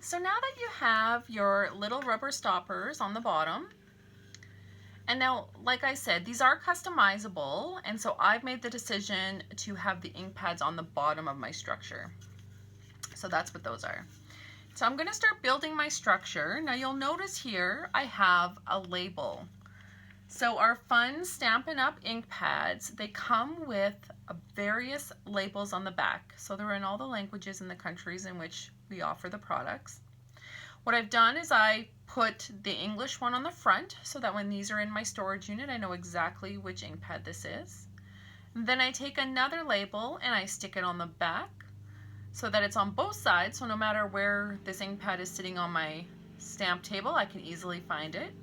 So now that you have your little rubber stoppers on the bottom, and now, like I said, these are customizable, and so I've made the decision to have the ink pads on the bottom of my structure. So that's what those are. So I'm going to start building my structure. Now you'll notice here I have a label. So our fun Stampin' Up! Ink pads, they come with various labels on the back. So they're in all the languages in the countries in which we offer the products. What I've done is I put the English one on the front so that when these are in my storage unit, I know exactly which ink pad this is. Then I take another label and I stick it on the back so that it's on both sides, so no matter where this ink pad is sitting on my stamp table, I can easily find it.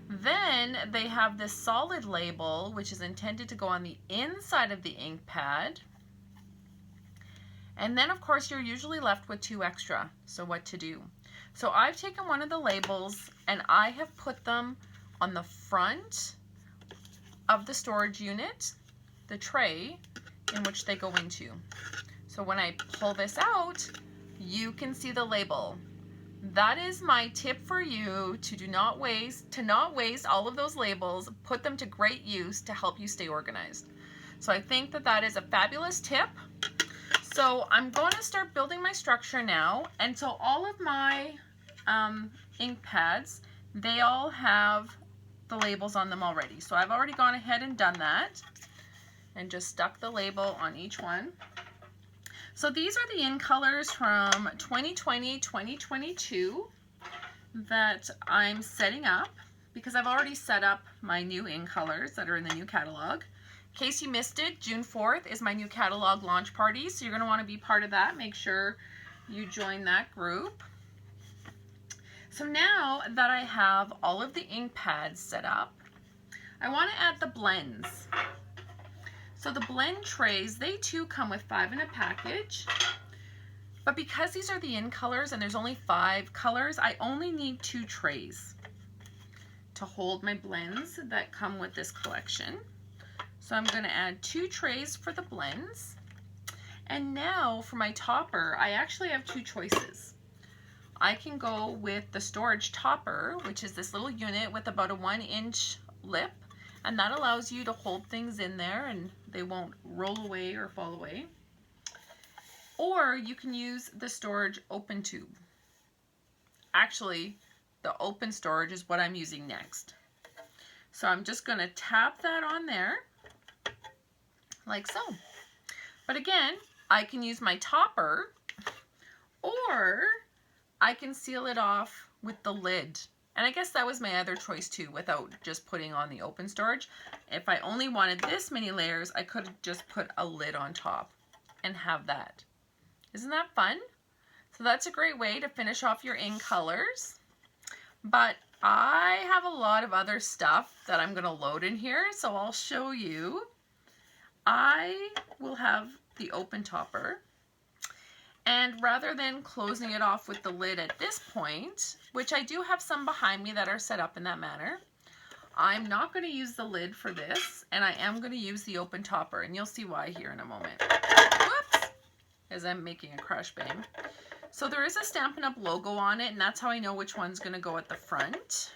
Then they have this solid label, which is intended to go on the inside of the ink pad. And then, of course, you're usually left with two extra. So what to do? So I've taken one of the labels and I have put them on the front of the storage unit, the tray in which they go into. So when I pull this out, you can see the label. That is my tip for you to not waste all of those labels. Put them to great use to help you stay organized. So I think that that is a fabulous tip. So I'm going to start building my structure now. And so all of my ink pads, they all have the labels on them already. So I've already gone ahead and done that and just stuck the label on each one. So these are the ink colors from 2020-2022 that I'm setting up because I've already set up my new ink colors that are in the new catalog. In case you missed it, June 4th is my new catalog launch party, so you're going to want to be part of that. Make sure you join that group. So now that I have all of the ink pads set up, I want to add the blends. So the blend trays, they too come with 5 in a package, but because these are the ink colors and there's only 5 colors, I only need 2 trays to hold my blends that come with this collection. So I'm going to add 2 trays for the blends. And now for my topper, I actually have 2 choices. I can go with the storage topper, which is this little unit with about a 1-inch lip, and that allows you to hold things in there and they won't roll away or fall away. Or you can use the storage open tube. Actually, the open storage is what I'm using next. So I'm just going to tap that on there like so. But again, I can use my topper or I can seal it off with the lid. And I guess that was my other choice too, without just putting on the open storage. If I only wanted this many layers, I could have just put a lid on top and have that. Isn't that fun? So that's a great way to finish off your ink colors. But I have a lot of other stuff that I'm going to load in here, so I'll show you. I will have the open topper. And rather than closing it off with the lid at this point, which I do have some behind me that are set up in that manner, I'm not going to use the lid for this, and I am going to use the open topper, and you'll see why here in a moment. Whoops! As I'm making a crash bang. So there is a Stampin' Up! Logo on it, and that's how I know which one's going to go at the front.